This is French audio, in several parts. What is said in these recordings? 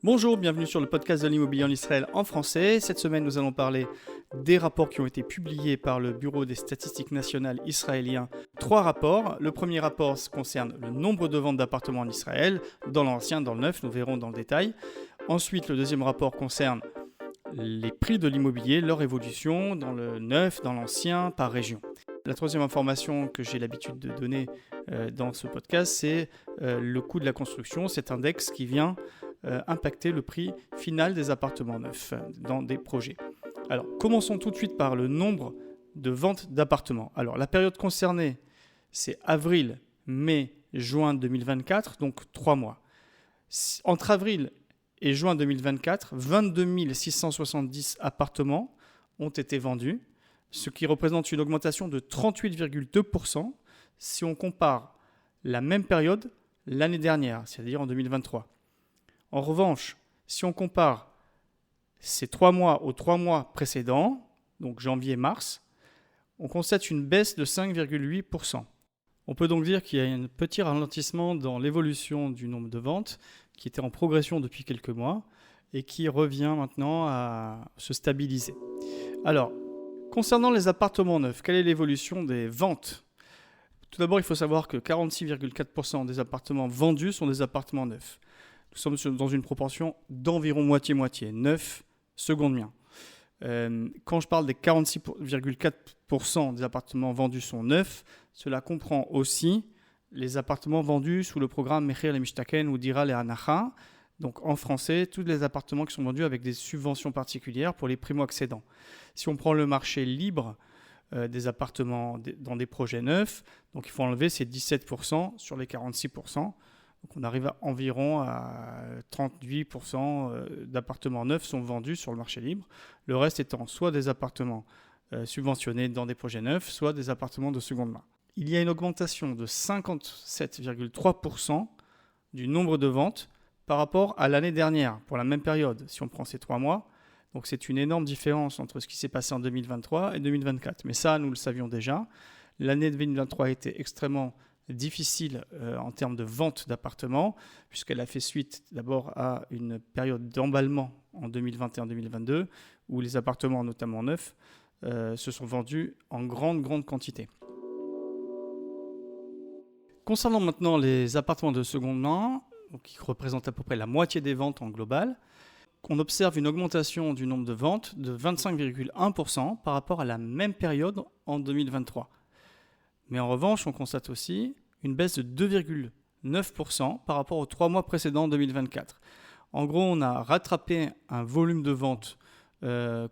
Bonjour, bienvenue sur le podcast de l'immobilier en Israël en français. Cette semaine, nous allons parler des rapports qui ont été publiés par le Bureau des statistiques nationales israélien. 3 rapports. Le premier rapport concerne le nombre de ventes d'appartements en Israël, dans l'ancien, dans le neuf, nous verrons dans le détail. Ensuite, le deuxième rapport concerne les prix de l'immobilier, leur évolution dans le neuf, dans l'ancien, par région. La troisième information que j'ai l'habitude de donner dans ce podcast, c'est le coût de la construction, cet index qui vient impacter le prix final des appartements neufs dans des projets. Alors, commençons tout de suite par le nombre de ventes d'appartements. Alors, la période concernée, c'est avril, mai, juin 2024, donc 3 mois. Entre avril et juin 2024, 22 670 appartements ont été vendus, ce qui représente une augmentation de 38,2% si on compare la même période l'année dernière, c'est-à-dire en 2023. En revanche, si on compare ces 3 mois aux 3 mois précédents, donc janvier et mars, on constate une baisse de 5,8%. On peut donc dire qu'il y a un petit ralentissement dans l'évolution du nombre de ventes qui était en progression depuis quelques mois et qui revient maintenant à se stabiliser. Alors, concernant les appartements neufs, quelle est l'évolution des ventes ? Tout d'abord, il faut savoir que 46,4% des appartements vendus sont des appartements neufs. Nous sommes dans une proportion d'environ moitié-moitié, neuf, seconde main. Quand je parle des 46,4% des appartements vendus sont neufs, cela comprend aussi les appartements vendus sous le programme Mechir leMishtaken ou Dira leHanacha. Donc en français, tous les appartements qui sont vendus avec des subventions particulières pour les primo-accédants. Si on prend le marché libre des appartements dans des projets neufs, donc il faut enlever ces 17% sur les 46%. Donc on arrive à environ à 38% d'appartements neufs sont vendus sur le marché libre. Le reste étant soit des appartements subventionnés dans des projets neufs, soit des appartements de seconde main. Il y a une augmentation de 57,3% du nombre de ventes par rapport à l'année dernière, pour la même période, si on prend ces 3 mois. Donc c'est une énorme différence entre ce qui s'est passé en 2023 et 2024. Mais ça, nous le savions déjà. L'année 2023 a été extrêmement difficile en termes de vente d'appartements, puisqu'elle a fait suite d'abord à une période d'emballement en 2021-2022, où les appartements, notamment neufs, se sont vendus en grande quantité. Concernant maintenant les appartements de seconde main, qui représentent à peu près la moitié des ventes en global, on observe une augmentation du nombre de ventes de 25,1% par rapport à la même période en 2023. Mais en revanche, on constate aussi une baisse de 2,9% par rapport aux 3 mois précédents en 2024. En gros, on a rattrapé un volume de vente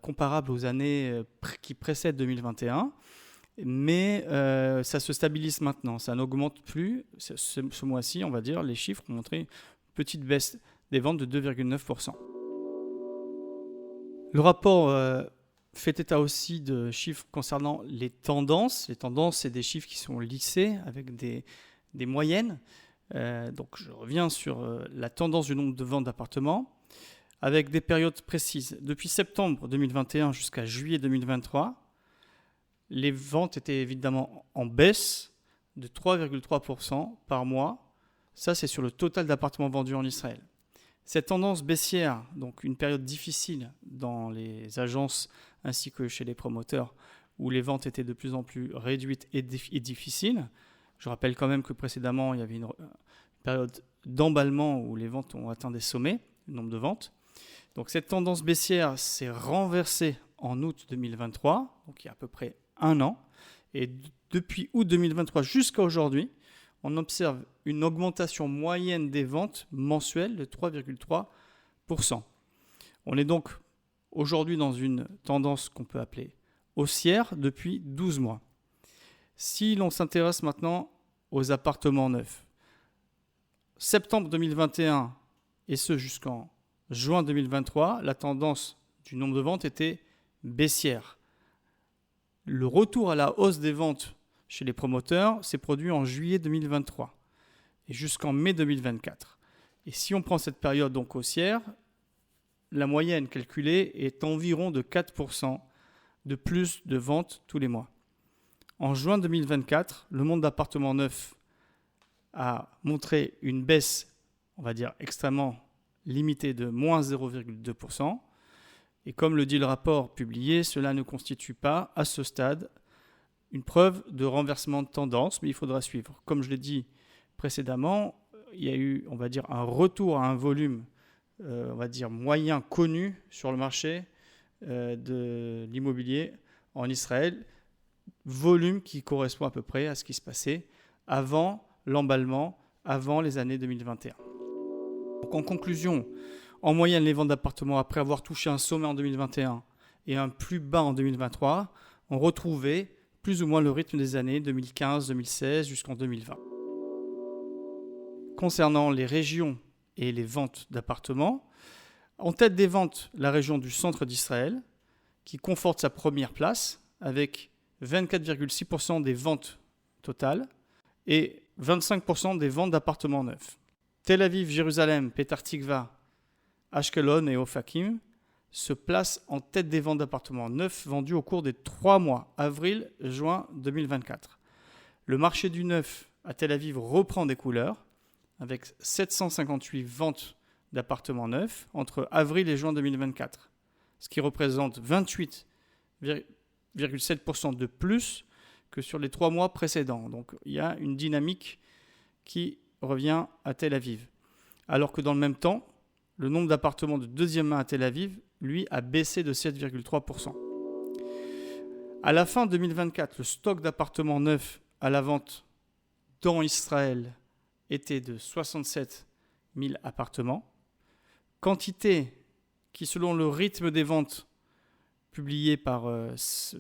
comparable aux années qui précèdent 2021, mais ça se stabilise maintenant, ça n'augmente plus. Ce mois-ci, on va dire, les chiffres ont montré une petite baisse des ventes de 2,9%. Le rapport fait état aussi de chiffres concernant les tendances. Les tendances, c'est des chiffres qui sont lissés avec des moyennes. Donc, je reviens sur la tendance du nombre de ventes d'appartements avec des périodes précises. Depuis septembre 2021 jusqu'à juillet 2023, les ventes étaient évidemment en baisse de 3,3% par mois. Ça, c'est sur le total d'appartements vendus en Israël. Cette tendance baissière, donc une période difficile dans les agences ainsi que chez les promoteurs, où les ventes étaient de plus en plus réduites et difficiles. Je rappelle quand même que précédemment, il y avait une période d'emballement où les ventes ont atteint des sommets, le nombre de ventes. Donc cette tendance baissière s'est renversée en août 2023, donc il y a à peu près un an. Et depuis août 2023 jusqu'à aujourd'hui, on observe une augmentation moyenne des ventes mensuelles de 3,3%. On est donc aujourd'hui dans une tendance qu'on peut appeler haussière depuis 12 mois. Si l'on s'intéresse maintenant aux appartements neufs, septembre 2021 et ce jusqu'en juin 2023, la tendance du nombre de ventes était baissière. Le retour à la hausse des ventes chez les promoteurs s'est produit en juillet 2023 et jusqu'en mai 2024. Et si on prend cette période donc haussière, la moyenne calculée est environ de 4% de plus de ventes tous les mois. En juin 2024, le monde d'appartements neufs a montré une baisse, on va dire, extrêmement limitée de moins 0,2%. Et comme le dit le rapport publié, cela ne constitue pas, à ce stade, une preuve de renversement de tendance, mais il faudra suivre. Comme je l'ai dit précédemment, il y a eu, on va dire, un retour à un volume, on va dire, moyen connu sur le marché de l'immobilier en Israël, volume qui correspond à peu près à ce qui se passait avant l'emballement, avant les années 2021. Donc en conclusion, en moyenne, les ventes d'appartements, après avoir touché un sommet en 2021 et un plus bas en 2023, ont retrouvé plus ou moins le rythme des années 2015-2016 jusqu'en 2020. Concernant les régions et les ventes d'appartements, en tête des ventes, la région du centre d'Israël, qui conforte sa première place avec 24,6% des ventes totales et 25% des ventes d'appartements neufs. Tel Aviv, Jérusalem, Petar Tikva, Ashkelon et Ofakim se placent en tête des ventes d'appartements neufs vendus au cours des 3 mois, avril-juin 2024. Le marché du neuf à Tel Aviv reprend des couleurs avec 758 ventes d'appartements neufs entre avril et juin 2024, ce qui représente 28,7% de plus que sur les 3 mois précédents. Donc il y a une dynamique qui revient à Tel Aviv. Alors que dans le même temps, le nombre d'appartements de deuxième main à Tel Aviv, lui, a baissé de 7,3%. À la fin 2024, le stock d'appartements neufs à la vente dans Israël était de 67 000 appartements. Quantité qui, selon le rythme des ventes publié par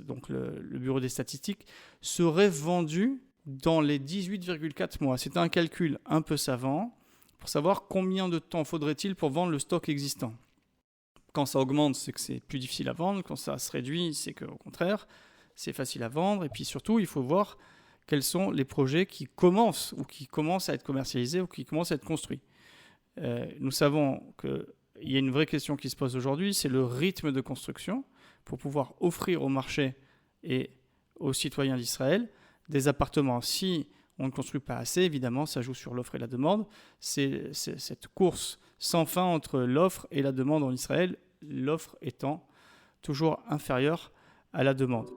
donc le Bureau des statistiques, serait vendue dans les 18,4 mois. C'est un calcul un peu savant pour savoir combien de temps faudrait-il pour vendre le stock existant. Quand ça augmente, c'est que c'est plus difficile à vendre. Quand ça se réduit, c'est qu'au contraire, c'est facile à vendre. Et puis surtout, il faut voir quels sont les projets qui commencent à être commercialisés ou qui commencent à être construits. Nous savons qu'il y a une vraie question qui se pose aujourd'hui, c'est le rythme de construction pour pouvoir offrir au marché et aux citoyens d'Israël des appartements. Si on ne construit pas assez, évidemment, ça joue sur l'offre et la demande. C'est cette course sans fin entre l'offre et la demande en Israël, l'offre étant toujours inférieure à la demande.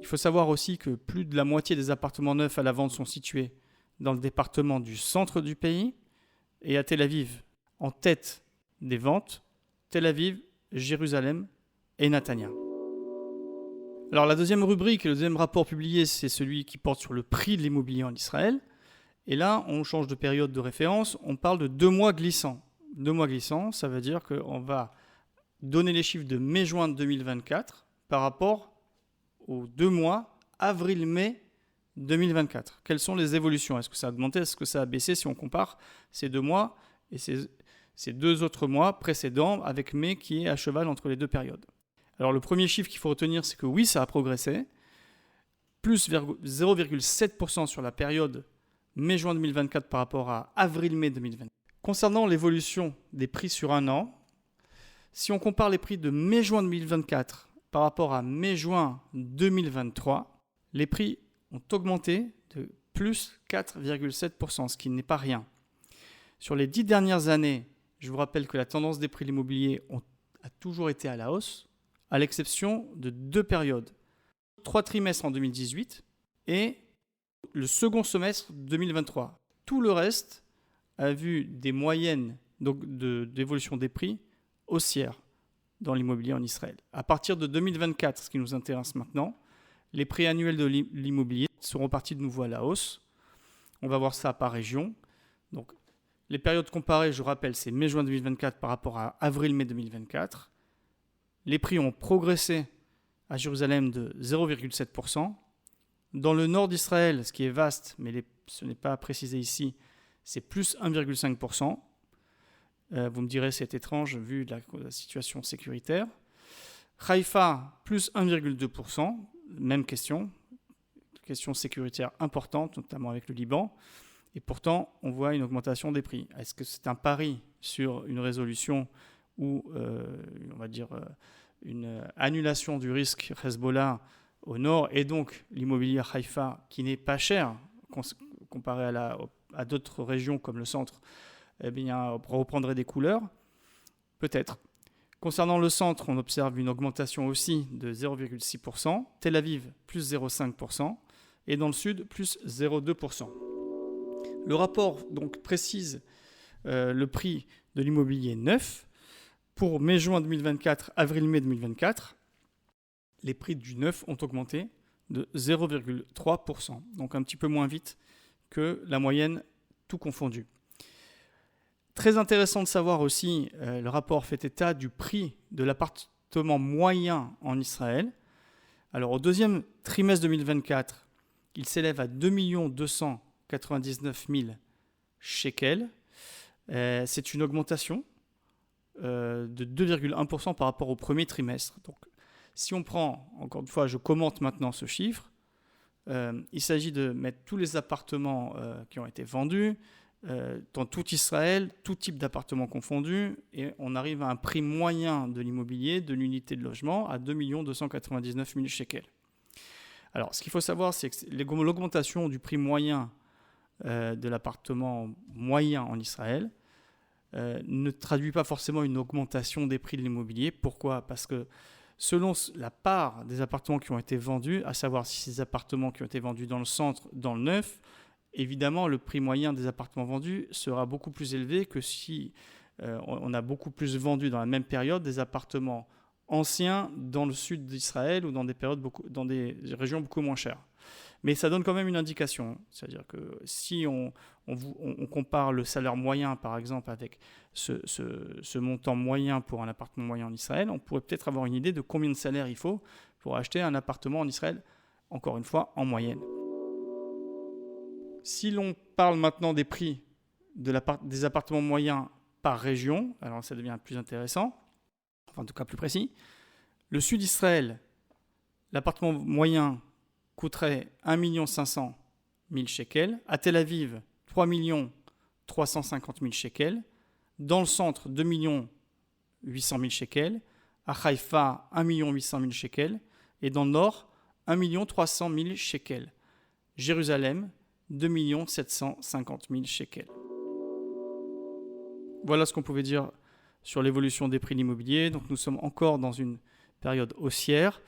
Il faut savoir aussi que plus de la moitié des appartements neufs à la vente sont situés dans le département du centre du pays et à Tel Aviv, en tête des ventes, Tel Aviv, Jérusalem et Netanya. Alors la deuxième rubrique, le deuxième rapport publié, c'est celui qui porte sur le prix de l'immobilier en Israël. Et là, on change de période de référence, on parle de 2 mois glissants. 2 mois glissants, ça veut dire qu'on va donner les chiffres de mai-juin 2024 par rapport aux 2 mois avril-mai 2024. Quelles sont les évolutions? Est-ce que ça a augmenté? Est-ce que ça a baissé si on compare ces 2 mois et ces 2 autres mois précédents avec mai qui est à cheval entre les 2 périodes? Alors le premier chiffre qu'il faut retenir, c'est que oui, ça a progressé, plus 0,7% sur la période mai-juin 2024 par rapport à avril-mai 2024. Concernant l'évolution des prix sur un an, si on compare les prix de mai-juin 2024 par rapport à mai-juin 2023, les prix ont augmenté de plus 4,7%, ce qui n'est pas rien. Sur les 10 dernières années, je vous rappelle que la tendance des prix de l'immobilier a toujours été à la hausse, à l'exception de 2 périodes. 3 trimestres en 2018 et le second semestre 2023. Tout le reste a vu des moyennes d'évolution des prix haussières dans l'immobilier en Israël. À partir de 2024, ce qui nous intéresse maintenant, les prix annuels de l'immobilier seront partis de nouveau à la hausse. On va voir ça par région. Donc, les périodes comparées, je rappelle, c'est mai-juin 2024 par rapport à avril-mai 2024. Les prix ont progressé à Jérusalem de 0,7%. Dans le nord d'Israël, ce qui est vaste, mais ce n'est pas précisé ici, c'est plus 1,5%. Vous me direz, c'est étrange vu la situation sécuritaire. Haïfa, plus 1,2%. Même question sécuritaire importante, notamment avec le Liban. Et pourtant, on voit une augmentation des prix. Est-ce que c'est un pari sur une résolution ou, on va dire, une annulation du risque Hezbollah au nord et donc l'immobilier Haïfa qui n'est pas cher comparé à d'autres régions comme le centre reprendrait des couleurs. Peut-être. Concernant le centre, on observe une augmentation aussi de 0,6%. Tel Aviv, plus 0,5%. Et dans le sud, plus 0,2%. Le rapport donc précise le prix de l'immobilier neuf. Pour mai-juin 2024, avril-mai 2024, les prix du neuf ont augmenté de 0,3%. Donc un petit peu moins vite que la moyenne, tout confondu. Très intéressant de savoir aussi, le rapport fait état du prix de l'appartement moyen en Israël. Alors au deuxième trimestre 2024, il s'élève à 2 299 000 shekels. C'est une augmentation de 2,1% par rapport au premier trimestre. Donc, si on prend, encore une fois, je commente maintenant ce chiffre, il s'agit de mettre tous les appartements qui ont été vendus dans tout Israël, tout type d'appartements confondus, et on arrive à un prix moyen de l'immobilier, de l'unité de logement, à 2 299 000 shekels. Alors, ce qu'il faut savoir, c'est que l'augmentation du prix moyen de l'appartement moyen en Israël ne traduit pas forcément une augmentation des prix de l'immobilier. Pourquoi ? Parce que selon la part des appartements qui ont été vendus, à savoir si ces appartements qui ont été vendus dans le centre, dans le neuf, évidemment, le prix moyen des appartements vendus sera beaucoup plus élevé que si on a beaucoup plus vendu dans la même période des appartements anciens dans le sud d'Israël ou dans des régions beaucoup moins chères. Mais ça donne quand même une indication. C'est-à-dire que si on compare le salaire moyen, par exemple, avec ce montant moyen pour un appartement moyen en Israël, on pourrait peut-être avoir une idée de combien de salaire il faut pour acheter un appartement en Israël, encore une fois, en moyenne. Si l'on parle maintenant des prix des appartements moyens par région, alors ça devient plus intéressant, enfin en tout cas plus précis. Le sud d'Israël, l'appartement moyen coûterait 1 500 000 shekels. À Tel Aviv, 3 350 000 shekels. Dans le centre, 2 800 000 shekels. À Haïfa, 1 800 000 shekels. Et dans le nord, 1 300 000 shekels. Jérusalem, 2 750 000 shekels. Voilà ce qu'on pouvait dire sur l'évolution des prix de l'immobilier. Donc nous sommes encore dans une période haussière.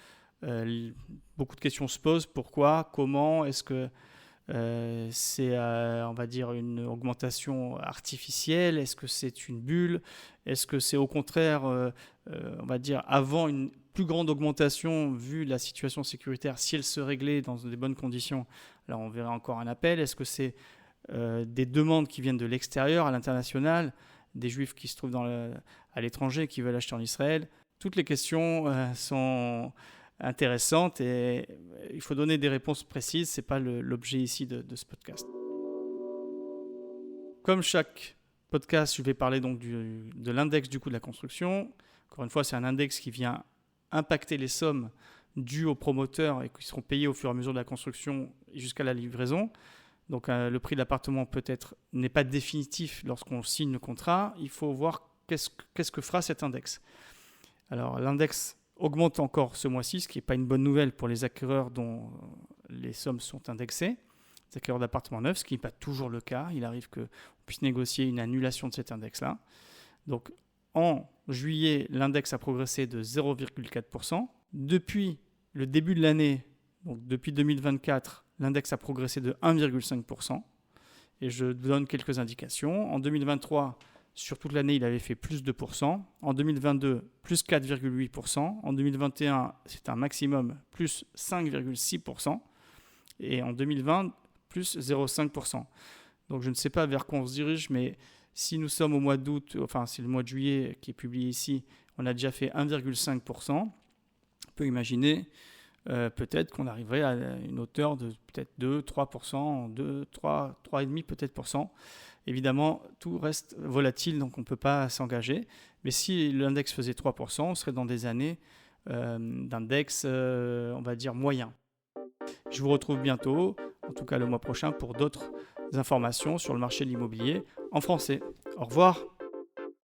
Beaucoup de questions se posent. Pourquoi ? Comment ? Est-ce que c'est, on va dire, une augmentation artificielle ? Est-ce que c'est une bulle ? Est-ce que c'est au contraire, on va dire, avant une plus grande augmentation, vu la situation sécuritaire, si elle se réglait dans des bonnes conditions, alors on verrait encore un appel. Est-ce que c'est des demandes qui viennent de l'extérieur, à l'international, des juifs qui se trouvent à l'étranger, qui veulent acheter en Israël ? Toutes les questions sont intéressantes et il faut donner des réponses précises. Ce n'est pas l'objet ici de ce podcast. Comme chaque podcast, je vais parler donc de l'index du coût de la construction. Encore une fois, c'est un index qui vient impacter les sommes dues aux promoteurs et qui seront payées au fur et à mesure de la construction jusqu'à la livraison. Donc le prix de l'appartement n'est pas définitif lorsqu'on signe le contrat. Il faut voir qu'est-ce que fera cet index. Alors l'index augmente encore ce mois-ci, ce qui n'est pas une bonne nouvelle pour les acquéreurs dont les sommes sont indexées, les acquéreurs d'appartements neufs, ce qui n'est pas toujours le cas. Il arrive qu'on puisse négocier une annulation de cet index-là. Donc en juillet, l'index a progressé de 0,4%. Depuis le début de l'année, donc depuis 2024, l'index a progressé de 1,5%. Et je vous donne quelques indications. En 2023, sur toute l'année, il avait fait plus 2%. En 2022, plus 4,8%. En 2021, c'est un maximum, plus 5,6%. Et en 2020, plus 0,5%. Donc je ne sais pas vers quoi on se dirige, mais si nous sommes au mois d'août, enfin c'est le mois de juillet qui est publié ici, on a déjà fait 1,5%. On peut imaginer peut-être qu'on arriverait à une hauteur de peut-être 2-3%, 3,5% peut-être %. Évidemment, tout reste volatile, donc on ne peut pas s'engager. Mais si l'index faisait 3%, on serait dans des années d'index, on va dire, moyen. Je vous retrouve bientôt, en tout cas le mois prochain, pour d'autres informations sur le marché de l'immobilier en français. Au revoir.